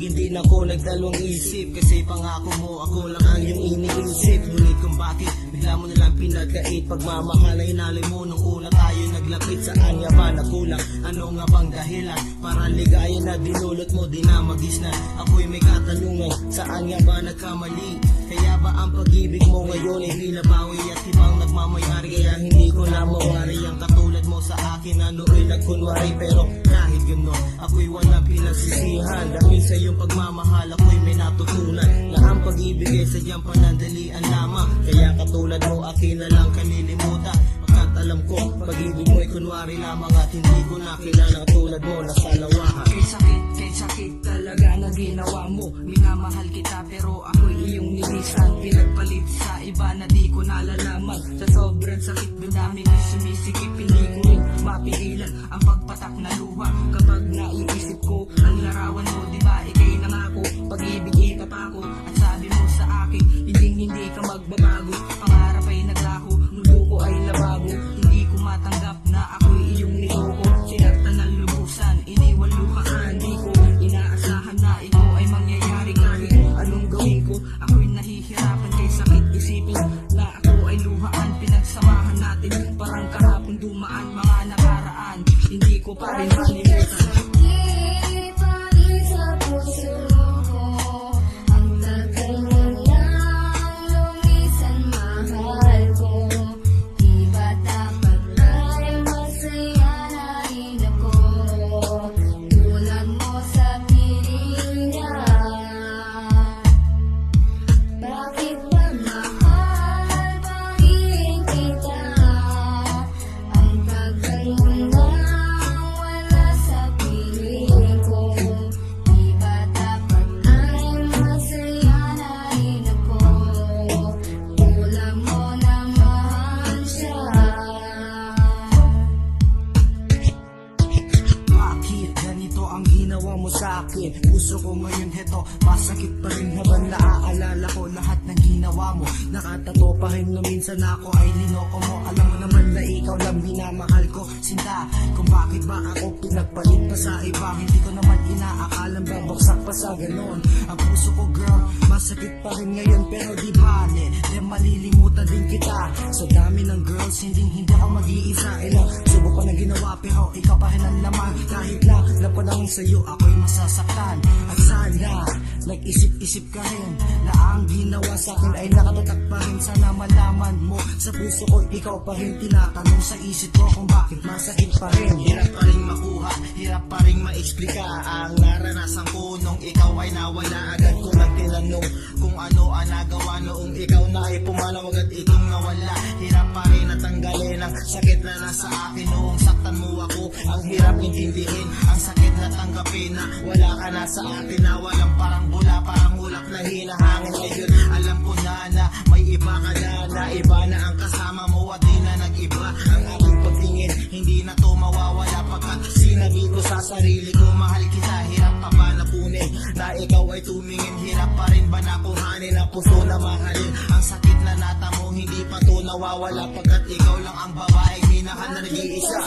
Hindi na ako nagdalawang isip, kasi pangako mo ako lang ang iyong iniisip. Ngunit kung bakit bigla mo nalang pinagkait, pagmamahal ay inalay mo nung una tayo naglapit. Saan nga ba nakulang? Ano nga bang dahilan para ligaya na dinulot mo di na magisnan? Ako'y may katanungan, saan nga ba nagkamali? Kaya ba ang pag-ibig mo ngayon ay binabawi at ibang nagmamayari? Kaya hindi ko na mawari ang katulad mo sa akin na nooy nagkunwari. Pero kahit gano'n, ako'y walang pinagsisihan, dahil sa iyong pagmamahal ako'y may natutunan na ang pag-ibig ay sadyang panandalian lamang. Kaya katulad mo akin na lang kanilimutan, pagkat alam ko pag-ibig mo'y kunwari lamang at hindi ko nakilala tulad mo na sa lawahan. Kay sakit talaga na ginawa mo. Minamahal kita pero ako'y iyong nilisan, pinagpalit sa iba na di ko nalalaman. Sa sobrang sakit daming sumisikip, hindi ko rin mapigilan ang pagpatak na luha. Kapag naiisip ko ang larawan mo, di ba ika'y nangako, pag-ibig ipapako. At sabi mo sa akin, hindi ka magbabago. Pangarap ay naglako, mundo ko ay lababo. Hindi ko matanggap na ako'y iyong niloko. Sinaktan ng lubusan, iniwan luhaan. Di ko inaasahan na ito ay mangyayari. Kahit anong gawin ko, ako'y nahihirapan. Kay sakit isipin na ako ay luhaan. Pinagsamahan natin parang kahapon dumaan mga nakaraan. Hindi ko pa rin malimutan. Sa akin, puso ko ngayon heto, masakit pa rin habang naaalala ko lahat ng ginawa mo. Nakatato pa rin no minsan ako ay linoko mo. Alam mo naman na ikaw lang minamahal ko, sinta. Kung bakit ba ako pinagpalit pa sa iba, hindi ko naman inaakalang babagsak pa sa ganon. Ang puso ko girl, masakit pa rin ngayon pero di bale, di malilimutan din kita. Sa dami ng girls, hindi ako mag-iisa. Ilang subok pa na ginawa pero ikaw pa rin ang laman. Kahit na panahon sa'yo ako'y masasaktan. At sana nag-isip-isip ka rin na ang ginawa sa'kin ay nakatatak pa rin. Sana malaman mo sa puso ko ikaw pa rin. Tinatanong sa isip ko kung bakit masakit pa rin. Hirap pa rin makuha, hirap pa rin ma-explika ang naranasan ko nung ikaw ay nawala. Agad ko nang tinanong kung ano ang nagawa noong ikaw na ay pumanaw agad itong nawala. Hirap pa rin natanggalin ang sakit na nasa akin noong saktan mo ako. Ang hirap intindihin, ang sakit na tanggapin na wala ka na sa akin, na walang parang bula, parang ulap na hinahangin. Ngayon alam ko na may iba ka na iba na ang kasama mo at di na nag-iba ang aking pagtingin. Hindi na to mawawala pagkat sinabi ko sa sarili ko mahal kita. Hirap pa ba na kunin na ikaw ay tumingin? Hirap pa rin ba na kuhanin ang puso na mahalin? Ang sakit na natamo hindi pa to nawawala pagkat ikaw lang ang babaeng minahal na nag-iisa.